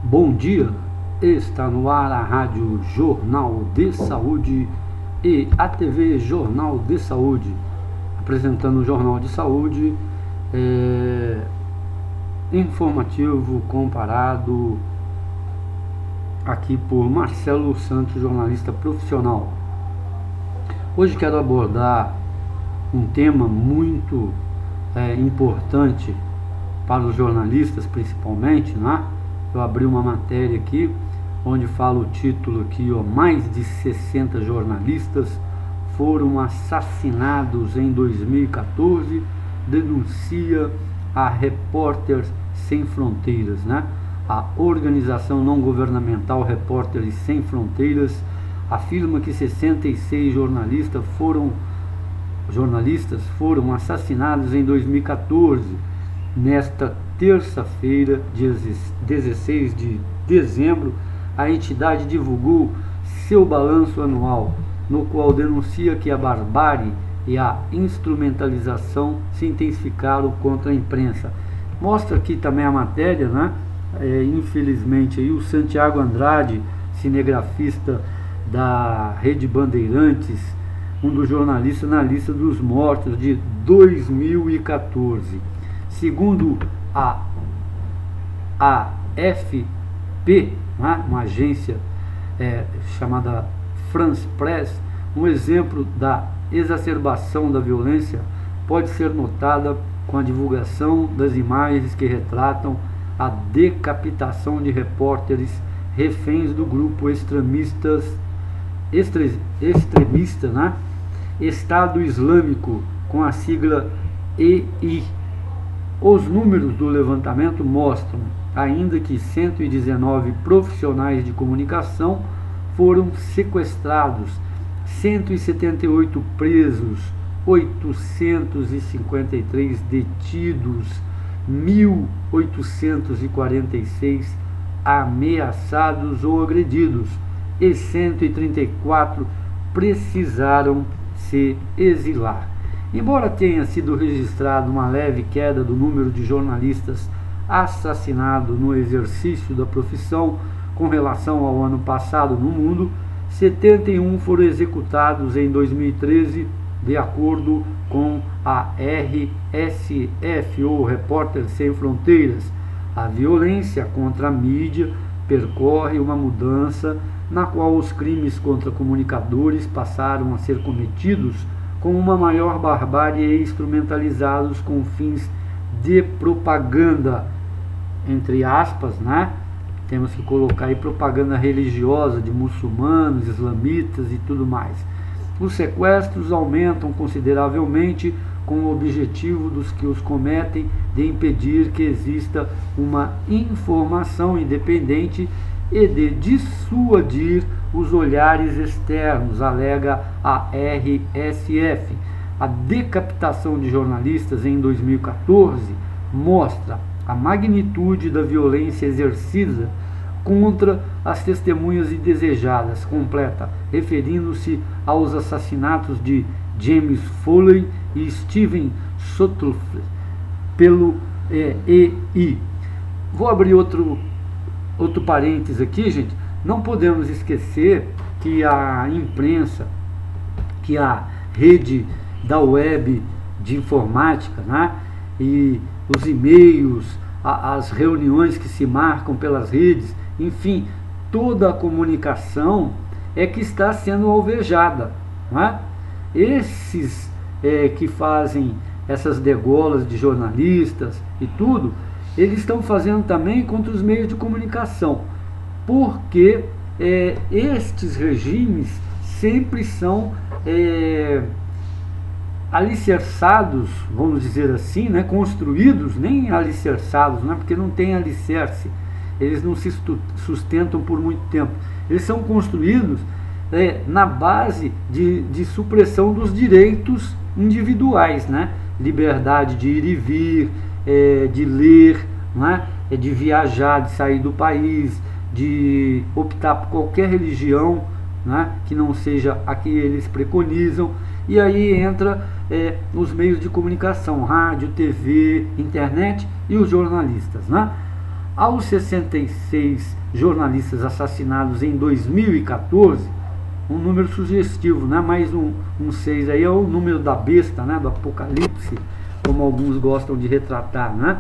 Bom dia, está no ar a Rádio Jornal de Saúde e a TV Jornal de Saúde, apresentando o Jornal de Saúde informativo comparado aqui por Marcelo Santos, jornalista profissional. Hoje quero abordar um tema muito importante para os jornalistas principalmente, né? Eu abri uma matéria aqui, onde fala o título aqui, ó, mais de 60 jornalistas foram assassinados em 2014, denuncia a Repórteres Sem Fronteiras, né? A organização não governamental Repórteres Sem Fronteiras afirma que 66 jornalistas foram assassinados em 2014. Nesta terça-feira, dia 16 de dezembro, a entidade divulgou seu balanço anual, no qual denuncia que a barbárie e a instrumentalização se intensificaram contra a imprensa. Mostra aqui também a matéria, né? Infelizmente, aí, o Santiago Andrade, cinegrafista da Rede Bandeirantes, um dos jornalistas na lista dos mortos de 2014. Segundo a AFP, né, uma agência chamada France Press, um exemplo da exacerbação da violência pode ser notada com a divulgação das imagens que retratam a decapitação de repórteres reféns do grupo extremista, né, Estado Islâmico, com a sigla EI. Os números do levantamento mostram ainda que 119 profissionais de comunicação foram sequestrados, 178 presos, 853 detidos, 1.846 ameaçados ou agredidos e 134 precisaram se exilar. Embora tenha sido registrada uma leve queda do número de jornalistas assassinados no exercício da profissão com relação ao ano passado no mundo, 71 foram executados em 2013, de acordo com a RSF, ou Repórteres Sem Fronteiras. A violência contra a mídia percorre uma mudança na qual os crimes contra comunicadores passaram a ser cometidos com uma maior barbárie e instrumentalizados com fins de propaganda, entre aspas, né? Temos que colocar aí propaganda religiosa de muçulmanos, islamitas e tudo mais. Os sequestros aumentam consideravelmente com o objetivo dos que os cometem de impedir que exista uma informação independente e de dissuadir os olhares externos, alega a RSF. A decapitação de jornalistas em 2014 mostra a magnitude da violência exercida contra as testemunhas indesejadas, completa, referindo-se aos assassinatos de James Foley e Steven Sutcliffe pelo EI. Vou abrir outro parênteses aqui, gente. Não podemos esquecer que a imprensa, que a rede da web de informática, né, e os e-mails, as reuniões que se marcam pelas redes, enfim, toda a comunicação que está sendo alvejada, né? Esses que fazem essas degolas de jornalistas e tudo, eles estão fazendo também contra os meios de comunicação, porque estes regimes sempre são alicerçados, vamos dizer assim, né, construídos, nem alicerçados, né, porque não tem alicerce, eles não se sustentam por muito tempo, eles são construídos na base de supressão dos direitos individuais, né, liberdade de ir e vir, de ler, né, de viajar, de sair do país, de optar por qualquer religião, né, que não seja a que eles preconizam. E aí entra os meios de comunicação, rádio, TV, internet e os jornalistas, né? Aos 66 jornalistas assassinados em 2014, um número sugestivo, né? Mais um 6 aí é o número da besta, né? Do apocalipse, como alguns gostam de retratar, né?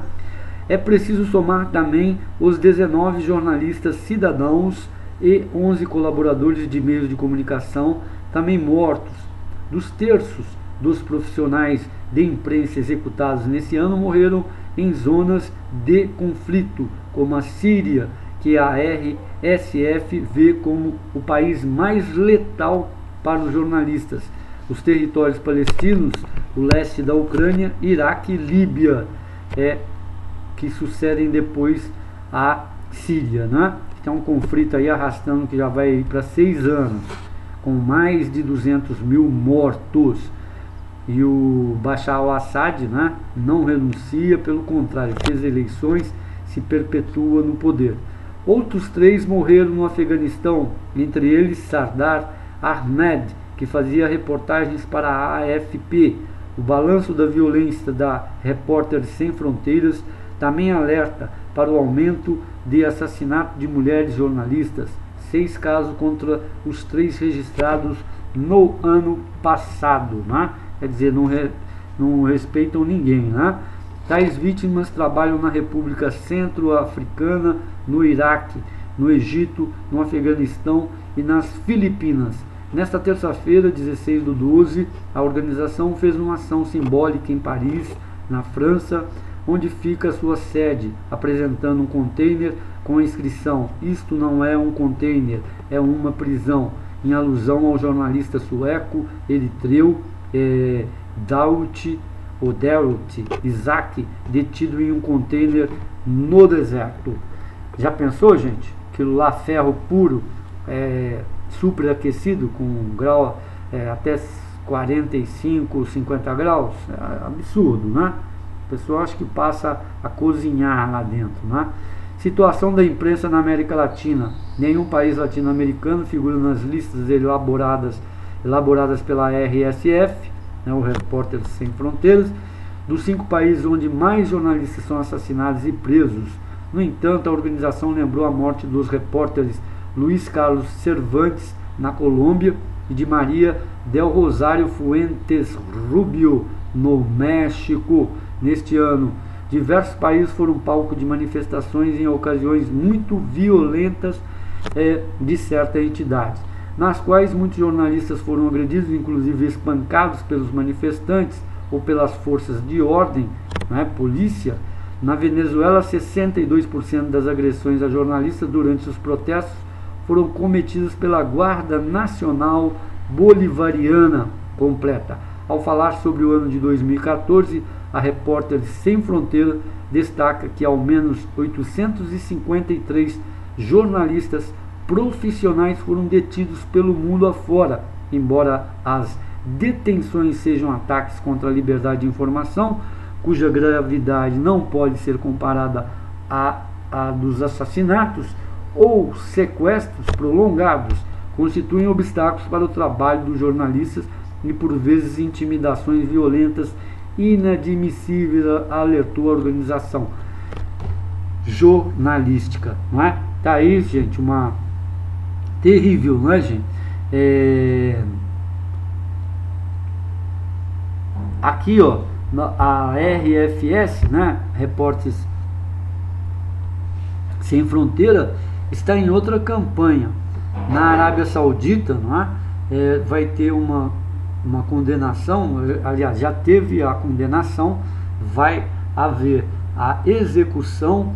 É preciso somar também os 19 jornalistas cidadãos e 11 colaboradores de meios de comunicação também mortos. Dos terços dos profissionais de imprensa executados nesse ano morreram em zonas de conflito, como a Síria, que a RSF vê como o país mais letal para os jornalistas. Os territórios palestinos, o leste da Ucrânia, Iraque e Líbia, que sucedem depois a Síria, né? Tem um conflito aí arrastando que já vai para 6 anos, com mais de 200 mil mortos. E o Bashar al-Assad, né, não renuncia, pelo contrário, fez eleições, se perpetua no poder. Outros 3 morreram no Afeganistão, entre eles Sardar Ahmed, que fazia reportagens para a AFP. O balanço da violência da Repórteres Sem Fronteiras também alerta para o aumento de assassinato de mulheres jornalistas, 6 casos contra os 3 registrados no ano passado, né? Quer dizer, não respeitam ninguém, né? Tais vítimas trabalham na República Centro-Africana, no Iraque, no Egito, no Afeganistão e nas Filipinas. Nesta terça-feira, 16/12, a organização fez uma ação simbólica em Paris, na França, onde fica sua sede, apresentando um container com a inscrição "Isto não é um container, é uma prisão", em alusão ao jornalista sueco eritreu Dawit Isaak, detido em um container no deserto. Já pensou, gente? Aquilo lá, ferro puro, superaquecido, com grau até 45, 50 graus, absurdo, né? O pessoal acha que passa a cozinhar lá dentro, né? Situação da imprensa na América Latina. Nenhum país latino-americano figura nas listas elaboradas pela RSF, né, o Repórteres Sem Fronteiras, dos 5 países onde mais jornalistas são assassinados e presos. No entanto, a organização lembrou a morte dos repórteres Luiz Carlos Cervantes, na Colômbia, e de Maria del Rosário Fuentes Rubio, no México. Neste ano, diversos países foram palco de manifestações em ocasiões muito violentas de certas entidades, nas quais muitos jornalistas foram agredidos, inclusive espancados pelos manifestantes ou pelas forças de ordem, né, polícia. Na Venezuela, 62% das agressões a jornalistas durante os protestos foram cometidas pela Guarda Nacional Bolivariana completa. Ao falar sobre o ano de 2014, a Repórteres Sem Fronteira destaca que ao menos 853 jornalistas profissionais foram detidos pelo mundo afora. Embora as detenções sejam ataques contra a liberdade de informação, cuja gravidade não pode ser comparada à dos assassinatos ou sequestros prolongados, constituem obstáculos para o trabalho dos jornalistas e por vezes intimidações violentas inadmissíveis, alertou a organização jornalística, não é? Tá aí, gente, uma terrível, não é, gente? Aqui, ó, a RFS, né, Repórteres Sem Fronteira, está em outra campanha na Arábia Saudita, não é? Vai ter uma condenação, aliás, já teve a condenação, vai haver a execução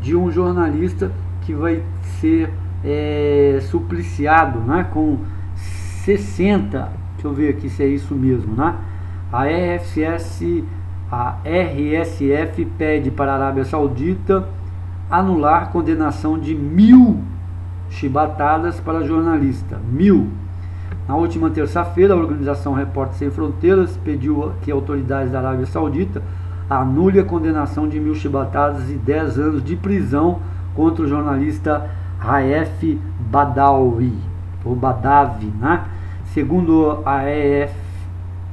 de um jornalista que vai ser supliciado, né, com 60, deixa eu ver aqui se é isso mesmo, né? A RSF pede para a Arábia Saudita anular condenação de 1000 chibatadas para jornalista. 1000. Na última terça-feira, a organização Repórteres Sem Fronteiras pediu que autoridades da Arábia Saudita anule a condenação de 1000 chibatadas e 10 anos de prisão contra o jornalista Raif Badawi, ou Badawi, né? Segundo a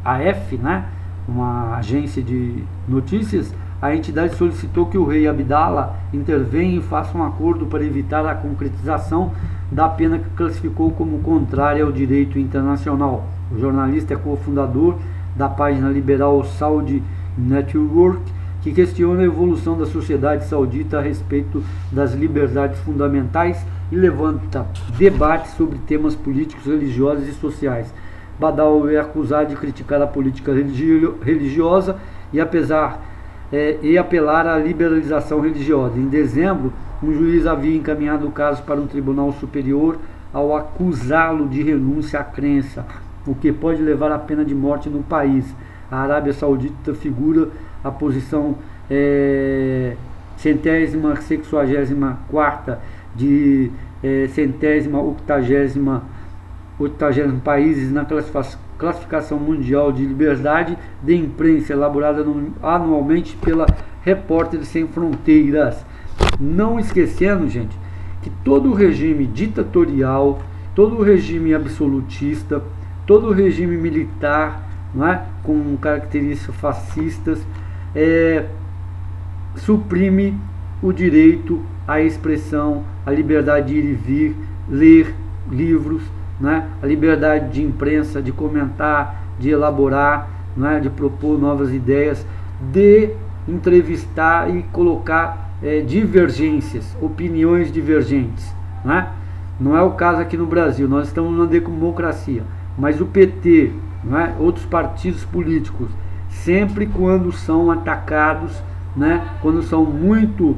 AF, né, uma agência de notícias, a entidade solicitou que o rei Abdallah intervenha e faça um acordo para evitar a concretização da pena que classificou como contrária ao direito internacional. O jornalista é cofundador da página liberal Saudi Network, que questiona a evolução da sociedade saudita a respeito das liberdades fundamentais e levanta debates sobre temas políticos, religiosos e sociais. Badawi é acusado de criticar a política religiosa e apelar à liberalização religiosa. Em dezembro, um juiz havia encaminhado o caso para um tribunal superior ao acusá-lo de renúncia à crença, o que pode levar à pena de morte no país. A Arábia Saudita figura a posição 164ª de 180º países na classificação mundial de liberdade de imprensa, elaborada anualmente pela Repórteres Sem Fronteiras. Não esquecendo, gente, que todo o regime ditatorial, todo o regime absolutista, todo o regime militar, não é, com características fascistas, suprime o direito à expressão, a liberdade de ir e vir, ler livros, né, a liberdade de imprensa, de comentar, de elaborar, né, de propor novas ideias, de entrevistar e colocar divergências, opiniões divergentes, né? Não é o caso aqui no Brasil, nós estamos numa democracia, mas o PT, né, outros partidos políticos, sempre quando são atacados, né, quando são muito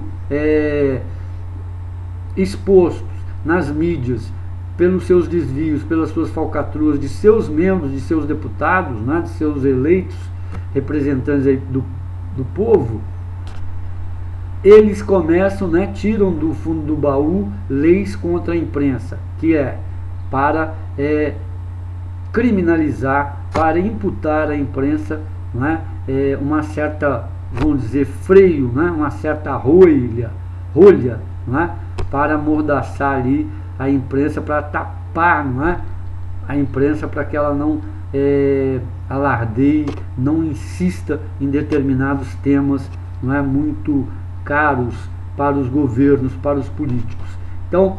expostos nas mídias pelos seus desvios, pelas suas falcatruas de seus membros, de seus deputados, né, de seus eleitos representantes aí do povo, eles começam, né, tiram do fundo do baú leis contra a imprensa, que é para criminalizar, para imputar à imprensa, né, uma certa, vamos dizer, freio, né, uma certa rolha, né, para amordaçar ali a imprensa, para tapar, né, a imprensa, para que ela não alardeie, não insista em determinados temas, não é, muito caros para os governos, para os políticos. Então,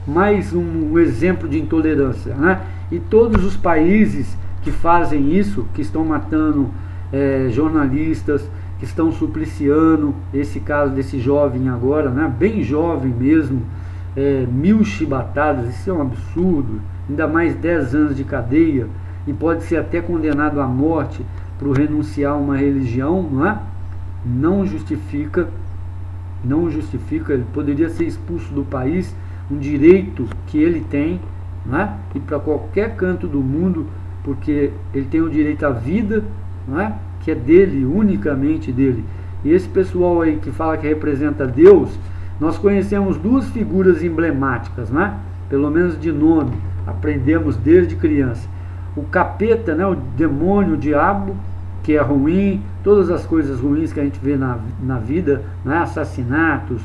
mais um exemplo de intolerância, né? E todos os países que fazem isso, que estão matando jornalistas, que estão supliciando, esse caso desse jovem agora, né, bem jovem mesmo, 1000 chibatadas, isso é um absurdo, ainda mais 10 anos de cadeia, e pode ser até condenado à morte por renunciar a uma religião, não é? Não justifica, ele poderia ser expulso do país, um direito que ele tem, né? E para qualquer canto do mundo, porque ele tem o direito à vida, né? Que é dele, unicamente dele. E esse pessoal aí que fala que representa Deus, nós conhecemos duas figuras emblemáticas, né? Pelo menos de nome, aprendemos desde criança. O capeta, né? O demônio, o diabo, que é ruim, todas as coisas ruins que a gente vê na vida, né? Assassinatos,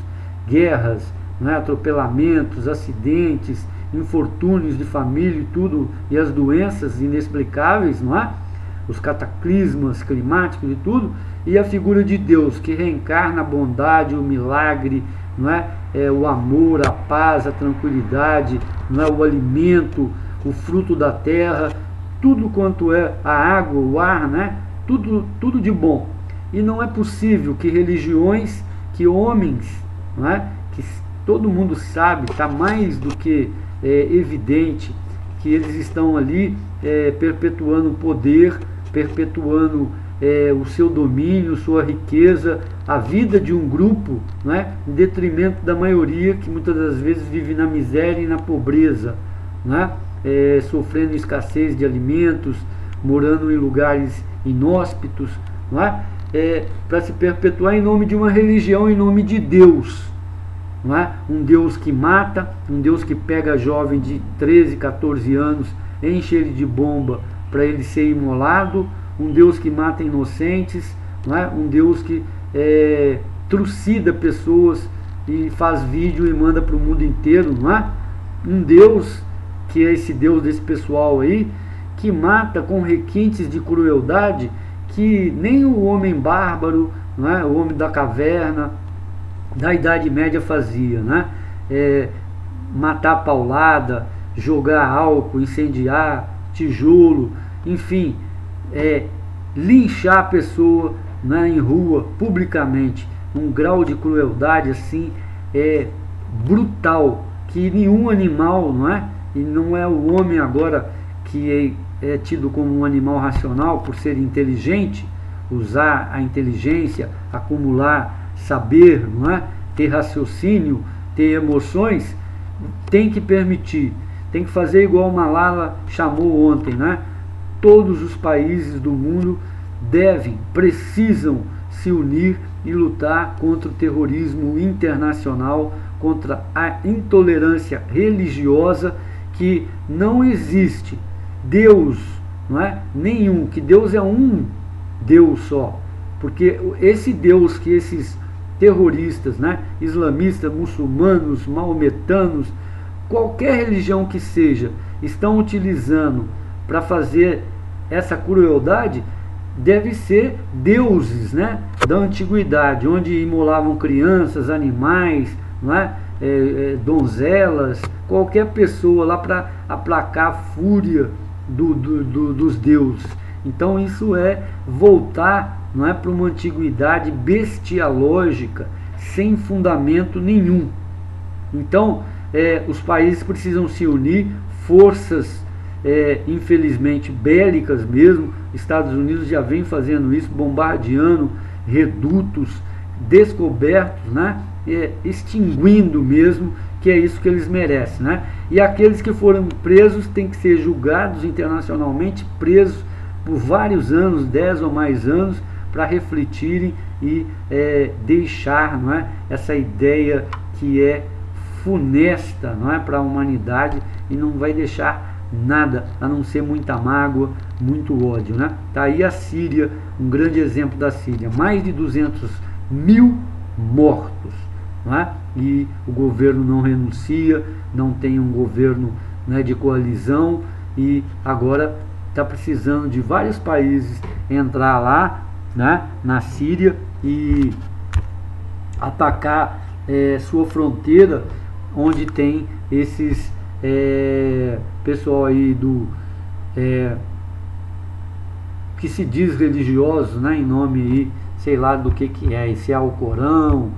guerras, né? Atropelamentos, acidentes, infortúnios de família e tudo, e as doenças inexplicáveis, não é? Os cataclismas climáticos e tudo, e a figura de Deus, que reencarna a bondade, o milagre, não é? O amor, a paz, a tranquilidade, não é? O alimento, o fruto da terra, tudo quanto é a água, o ar, né? Tudo de bom. E não é possível que religiões, que homens, não é? Que todo mundo sabe, está mais do que evidente, que eles estão ali perpetuando o poder, perpetuando o seu domínio, sua riqueza, a vida de um grupo, né, em detrimento da maioria, que muitas das vezes vive na miséria e na pobreza, né, sofrendo escassez de alimentos, morando em lugares inóspitos, não é? Para se perpetuar em nome de uma religião, em nome de Deus. Não é? Um Deus que mata, um Deus que pega jovem de 13, 14 anos, enche ele de bomba para ele ser imolado, um Deus que mata inocentes, não é? Um Deus que trucida pessoas e faz vídeo e manda para o mundo inteiro, não é? Um Deus que é esse Deus desse pessoal aí, que mata com requintes de crueldade que nem o homem bárbaro, não é? O homem da caverna, da Idade Média fazia, né? Matar a paulada, jogar álcool, incendiar, tijolo, enfim, linchar a pessoa, né, em rua, publicamente, um grau de crueldade assim brutal, que nenhum animal, não é? E não é o homem agora que é tido como um animal racional por ser inteligente, usar a inteligência, acumular saber, não é? Ter raciocínio, ter emoções, tem que permitir, tem que fazer igual o Malala chamou ontem, né? Todos os países do mundo precisam se unir e lutar contra o terrorismo internacional, contra a intolerância religiosa, que não existe Deus, não é? Nenhum, que Deus é um Deus só, porque esse Deus que esses terroristas, né, islamistas, muçulmanos, maometanos, qualquer religião que seja, estão utilizando para fazer essa crueldade, deve ser deuses, né, da antiguidade, onde imolavam crianças, animais, não é? Donzelas, qualquer pessoa lá para aplacar a fúria dos deuses. Então isso é voltar, não é, para uma antiguidade bestialógica, sem fundamento nenhum. Então os países precisam se unir, forças infelizmente bélicas mesmo. Estados Unidos já vem fazendo isso, bombardeando redutos descobertos, né? Extinguindo mesmo, que é isso que eles merecem, né? E aqueles que foram presos têm que ser julgados internacionalmente, presos por vários anos, 10 ou mais anos, para refletirem e deixar, não é, essa ideia que é funesta, não é, para a humanidade, e não vai deixar nada a não ser muita mágoa, muito ódio, né? Tá aí a Síria, um grande exemplo da Síria, mais de 200 mil mortos, não é? E o governo não renuncia, não tem um governo, né, de coalizão, e agora está precisando de vários países entrar lá, né, na Síria e atacar sua fronteira, onde tem esses pessoal aí que se diz religioso, né, em nome aí, sei lá do que é, se é o Corão,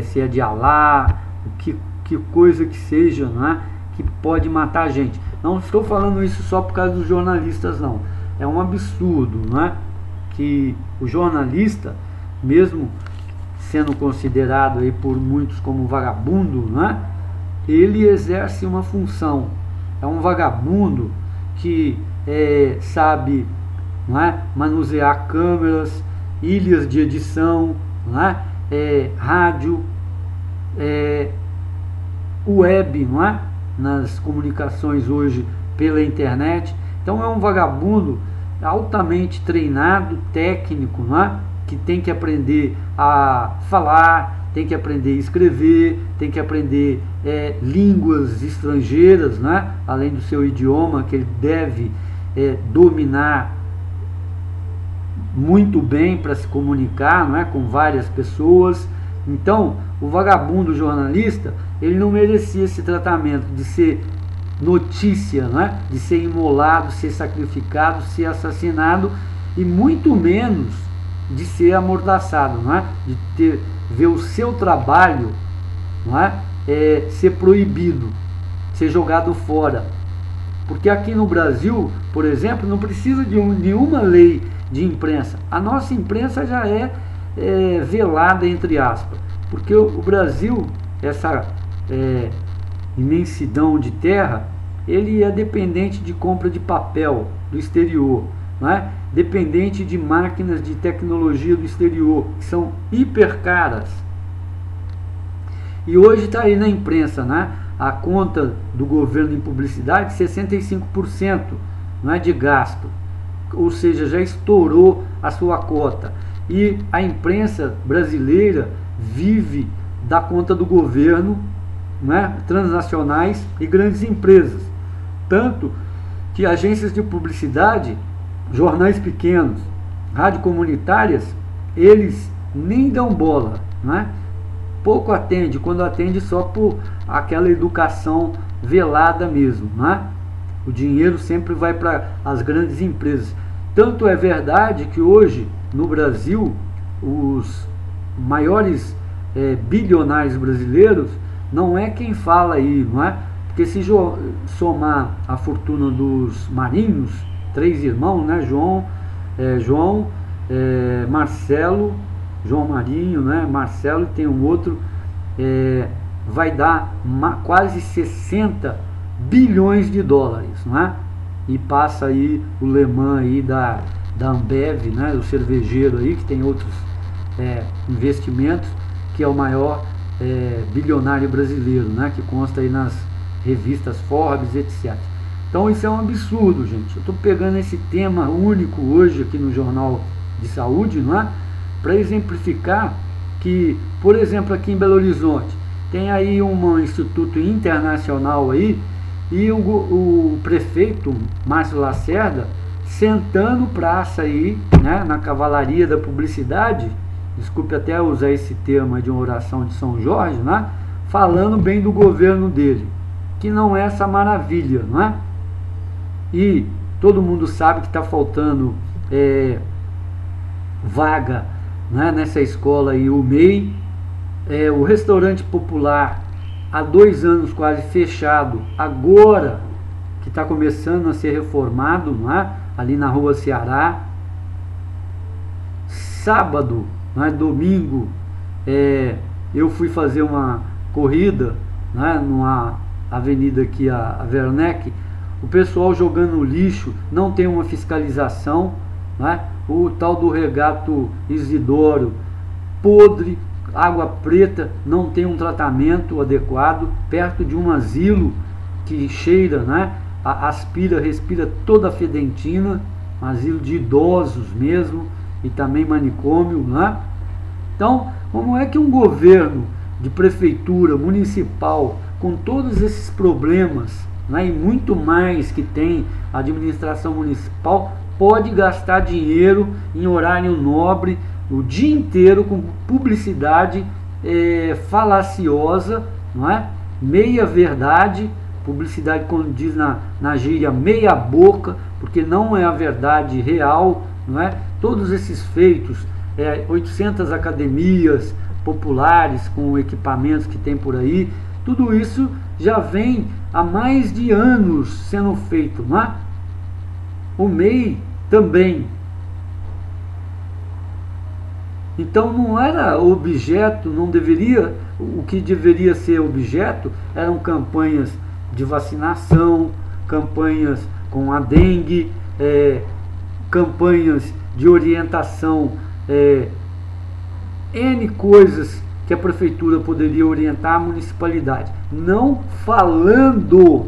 se é de Alá, que coisa que seja, né, que pode matar a gente. Não estou falando isso só por causa dos jornalistas, não. É um absurdo, não é? Que o jornalista, mesmo sendo considerado aí por muitos como vagabundo, não é? Ele exerce uma função. É um vagabundo que sabe, não é, manusear câmeras, ilhas de edição, não é? Rádio, web, não é? Nas comunicações hoje pela internet. Então é um vagabundo altamente treinado, técnico, não é? Que tem que aprender a falar, tem que aprender a escrever, tem que aprender línguas estrangeiras, né? Além do seu idioma, que ele deve dominar muito bem para se comunicar, não é? Com várias pessoas. Então, o vagabundo jornalista, ele não merecia esse tratamento de ser notícia, não é? De ser imolado, ser sacrificado, ser assassinado, e muito menos de ser amordaçado, não é? De ver o seu trabalho, não é? Ser proibido, ser jogado fora. Porque aqui no Brasil, por exemplo, não precisa de nenhuma lei de imprensa. A nossa imprensa já é velada, entre aspas, porque o Brasil, essa imensidão de terra, ele é dependente de compra de papel do exterior, não é? Dependente de máquinas de tecnologia do exterior, que são hiper caras. E hoje está aí na imprensa, né, a conta do governo em publicidade, 65%, não é, de gasto, ou seja, já estourou a sua cota. E a imprensa brasileira vive da conta do governo, né, transnacionais e grandes empresas. Tanto que agências de publicidade, jornais pequenos, rádio comunitárias, eles nem dão bola, né? Pouco atende, quando atende só por aquela educação velada mesmo, né? O dinheiro sempre vai para as grandes empresas. Tanto é verdade que hoje no Brasil os maiores bilionários brasileiros não é quem fala aí, não é? Porque se somar a fortuna dos Marinhos, 3 irmãos, né? Marcelo, João Marinho, né? Marcelo, e tem um outro, vai dar quase 60 bilhões de dólares, não é? E passa aí o Le Mans aí da Ambev, né? O cervejeiro aí, que tem outros investimentos, que é o maior bilionário brasileiro, né? Que consta aí nas revistas Forbes, etc. Então isso é um absurdo, gente. Eu estou pegando esse tema único hoje aqui no Jornal de Saúde, não é? Para exemplificar que, por exemplo, aqui em Belo Horizonte, tem aí um instituto internacional aí, e o prefeito Márcio Lacerda sentando praça aí, né, na cavalaria da publicidade, desculpe até usar esse termo de uma oração de São Jorge, né, falando bem do governo dele, que não é essa maravilha, não é? E todo mundo sabe que está faltando vaga, né, nessa escola aí, o MEI, o restaurante popular há 2 anos quase fechado, agora que está começando a ser reformado, não é? Ali na rua Ceará. Sábado, não é? Domingo, eu fui fazer uma corrida, né, numa avenida aqui, a Werneck, o pessoal jogando lixo, não tem uma fiscalização, né? O tal do regato Isidoro, podre, água preta, não tem um tratamento adequado, perto de um asilo que cheira, né? Aspira, respira toda a fedentina, um asilo de idosos mesmo, e também manicômio, né? Então, como é que um governo de prefeitura municipal, com todos esses problemas, né, e muito mais que tem a administração municipal, pode gastar dinheiro em horário nobre, o dia inteiro com publicidade falaciosa, não é? Meia verdade, publicidade, como diz na gíria, meia boca, porque não é a verdade real, não é? Todos esses feitos, 800 academias populares com equipamentos que tem por aí, tudo isso já vem há mais de anos sendo feito, não é? O MEI também. Então não era objeto, não deveria, o que deveria ser objeto eram campanhas de vacinação, campanhas com a dengue, campanhas de orientação, N coisas que a prefeitura poderia orientar a municipalidade. Não falando,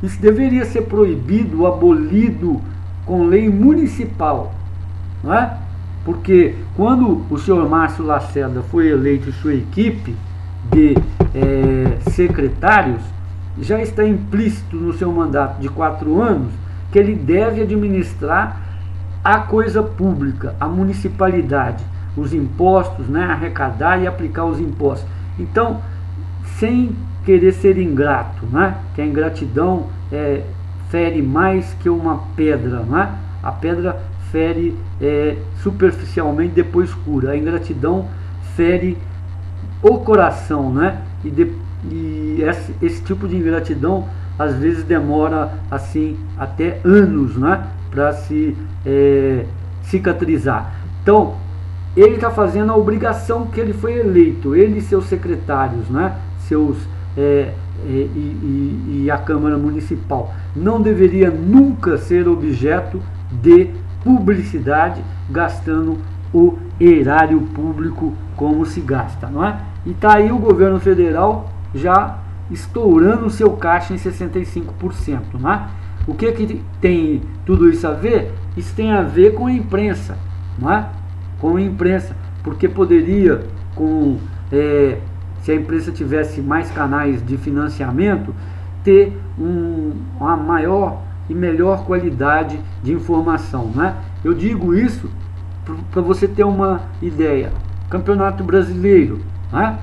isso deveria ser proibido, abolido com lei municipal, não é? Porque quando o senhor Márcio Lacerda foi eleito e sua equipe de secretários, já está implícito no seu mandato de 4 anos que ele deve administrar a coisa pública, a municipalidade, os impostos, né, arrecadar e aplicar os impostos. Então, sem querer ser ingrato, né, que a ingratidão fere mais que uma pedra, né? A pedra fere superficialmente, depois cura. A ingratidão fere o coração, né? E esse tipo de ingratidão às vezes demora assim até anos, né? Para se cicatrizar. Então ele está fazendo a obrigação que ele foi eleito, ele e seus secretários, né? E a Câmara Municipal não deveria nunca ser objeto de publicidade, gastando o erário público como se gasta, não é? E está aí o governo federal já estourando o seu caixa em 65%, não é? O que tem tudo isso a ver? Isso tem a ver com a imprensa, não é? Com a imprensa, porque poderia, se a imprensa tivesse mais canais de financiamento, ter uma maior e melhor qualidade de informação, né? Eu digo isso para você ter uma ideia. Campeonato Brasileiro, né?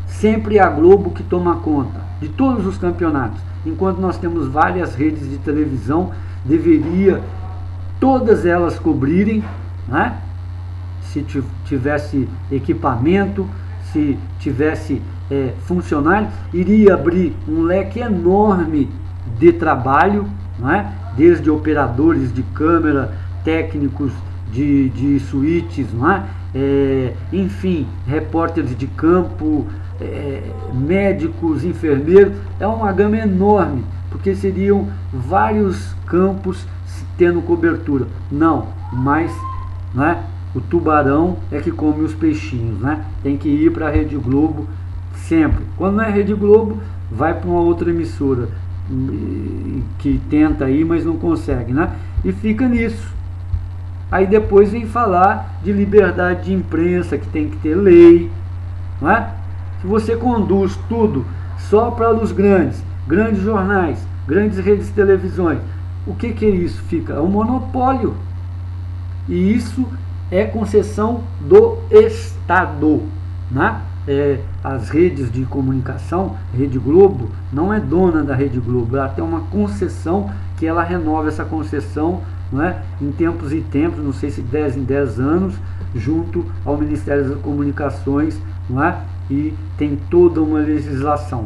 Sempre é a Globo que toma conta de todos os campeonatos. Enquanto nós temos várias redes de televisão, deveria todas elas cobrirem, né? Se tivesse equipamento, se tivesse funcionário, iria abrir um leque enorme de trabalho, né? Desde operadores de câmera, técnicos de suítes, né? Enfim, repórteres de campo, médicos, enfermeiros. É uma gama enorme, porque seriam vários campos tendo cobertura. Não, mas, né, o tubarão é que come os peixinhos, né? Tem que ir para a Rede Globo sempre. Quando não é Rede Globo, vai para uma outra emissora que tenta ir, mas não consegue, né? E fica nisso. Aí depois vem falar de liberdade de imprensa, que tem que ter lei, né? Se você conduz tudo só para os grandes jornais, grandes redes de televisões, o que é isso? Fica um monopólio. E isso é concessão do Estado, né? As redes de comunicação, Rede Globo, não é dona da Rede Globo, ela tem uma concessão que ela renova essa concessão, né, em tempos e tempos, não sei se 10 em 10 anos, junto ao Ministério das Comunicações, não é? E tem toda uma legislação.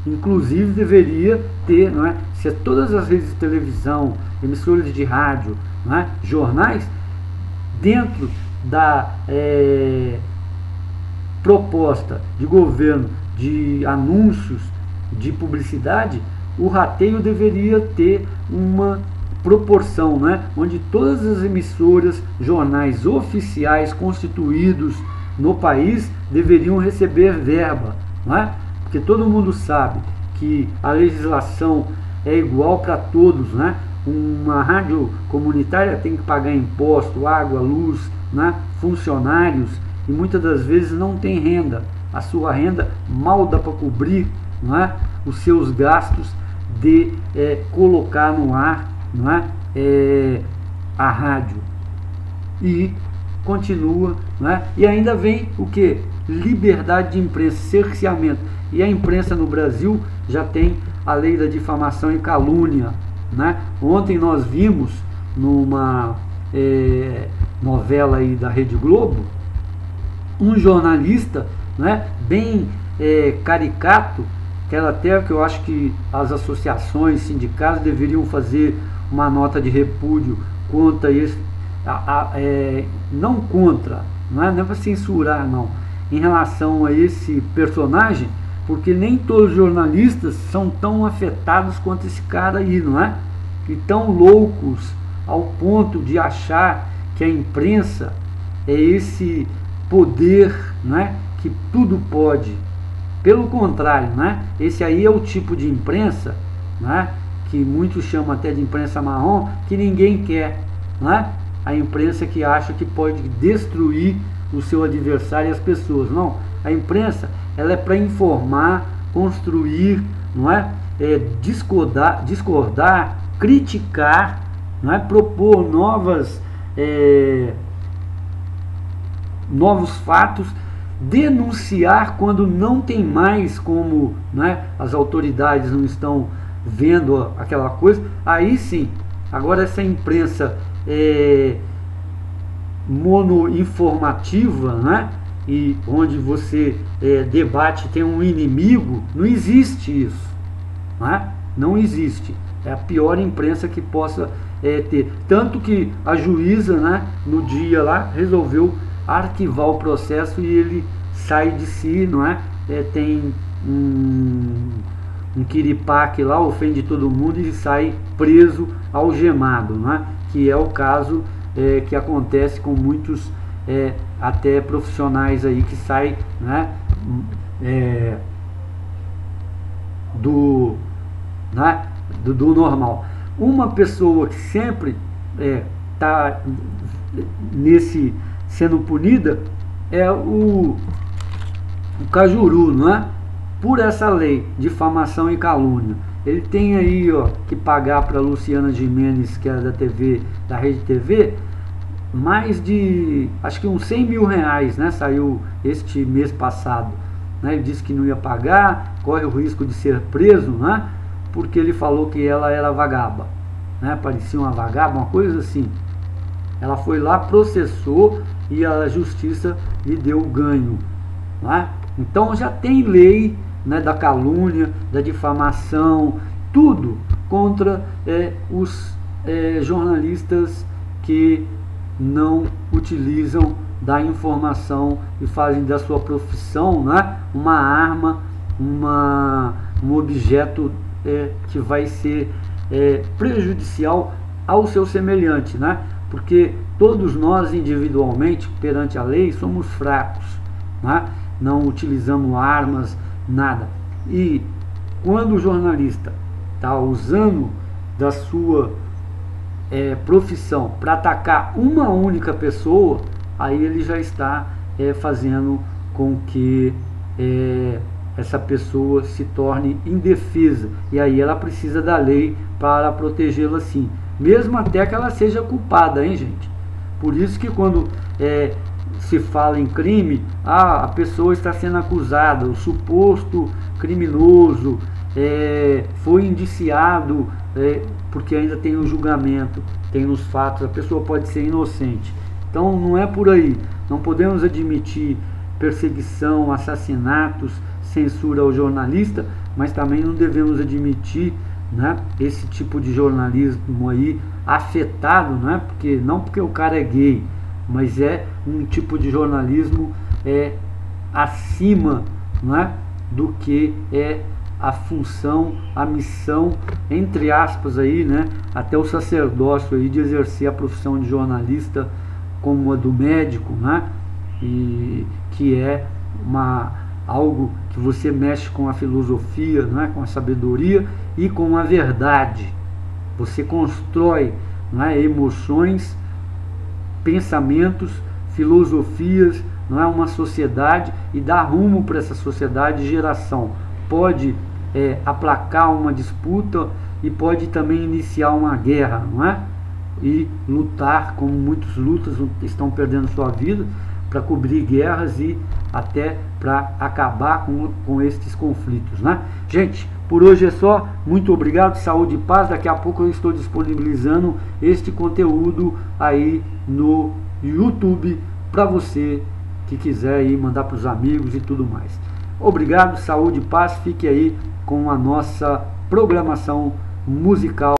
Inclusive deveria ter, não é? Se todas as redes de televisão, emissoras de rádio, não é? Jornais, dentro da proposta de governo de anúncios, de publicidade, o rateio deveria ter uma proporção, né, onde todas as emissoras, jornais oficiais constituídos no país deveriam receber verba, né? Porque todo mundo sabe que a legislação é igual para todos, né? Uma rádio comunitária tem que pagar imposto, água, luz, né? Funcionários, e muitas das vezes não tem renda. A sua renda mal dá para cobrir, não é? Os seus gastos de colocar no ar, não é? A rádio. E continua, não é? E ainda vem o que? Liberdade de imprensa, cerceamento. E a imprensa no Brasil já tem a lei da difamação e calúnia, né? Ontem nós vimos numa novela aí da Rede Globo um jornalista, né, bem caricato, que eu acho que as associações, sindicatos deveriam fazer uma nota de repúdio contra esse, não contra, não é para censurar, não, em relação a esse personagem, porque nem todos os jornalistas são tão afetados quanto esse cara aí, não é? E tão loucos ao ponto de achar que a imprensa é esse poder, né, que tudo pode. Pelo contrário, né, esse aí é o tipo de imprensa, né, que muitos chamam até de imprensa marrom, que ninguém quer, né? A imprensa que acha que pode destruir o seu adversário e as pessoas. Não, a imprensa ela é para informar, construir, não é? Discordar, criticar, não é? Propor novos fatos, denunciar quando não tem mais como, né, as autoridades não estão vendo aquela coisa, aí sim. Agora essa imprensa monoinformativa, né, e onde você debate, tem um inimigo, não existe isso, né? Não existe. É a pior imprensa que possa ter. Tanto que a juíza, né, no dia lá, resolveu arquivar o processo e ele sai de si, não é? Tem um quiripaque lá, ofende todo mundo e sai preso, algemado, não é? Que é o caso que acontece com muitos até profissionais aí que saem, né, do normal. Uma pessoa que sempre está nesse sendo punida é o Cajuru, não é? Por essa lei, difamação e calúnia. Ele tem aí, ó, que pagar para Luciana Gimenez, que é da TV, da Rede TV, mais de, acho que uns 100 mil reais, né, saiu este mês passado, né, ele disse que não ia pagar, corre o risco de ser preso, né, porque ele falou que ela era vagaba, né, parecia uma vagaba, uma coisa assim. Ela foi lá, processou e a justiça lhe deu ganho, né? Então já tem lei, né, da calúnia, da difamação, tudo contra os jornalistas que não utilizam da informação e fazem da sua profissão, né, uma arma, um objeto que vai ser prejudicial ao seu semelhante, né? Porque todos nós individualmente perante a lei somos fracos, né? Não utilizamos armas, nada. E quando o jornalista está usando da sua profissão para atacar uma única pessoa, aí ele já está fazendo com que essa pessoa se torne indefesa, e aí ela precisa da lei para protegê-la, sim, mesmo até que ela seja culpada, hein, gente? Por isso que quando se fala em crime, a pessoa está sendo acusada, o suposto criminoso foi indiciado, porque ainda tem o julgamento, tem os fatos, a pessoa pode ser inocente. Então não é por aí, não podemos admitir perseguição, assassinatos, censura ao jornalista, mas também não devemos admitir, né, esse tipo de jornalismo aí afetado, né, não porque o cara é gay, mas é um tipo de jornalismo acima, né, do que a função, a missão, entre aspas aí, né, até o sacerdócio aí de exercer a profissão de jornalista como a do médico, né, e que é algo que você mexe com a filosofia, né, com a sabedoria e com a verdade. Você constrói, né, emoções, pensamentos, filosofias, não é, uma sociedade, e dá rumo para essa sociedade de geração. Pode aplacar uma disputa e pode também iniciar uma guerra, não é? E lutar, como muitos lutas estão perdendo sua vida para cobrir guerras e até para acabar com estes conflitos, né? Gente, por hoje é só. Muito obrigado, saúde e paz. Daqui a pouco eu estou disponibilizando este conteúdo aí no YouTube para você que quiser aí mandar para os amigos e tudo mais. Obrigado, saúde e paz. Fique aí com a nossa programação musical.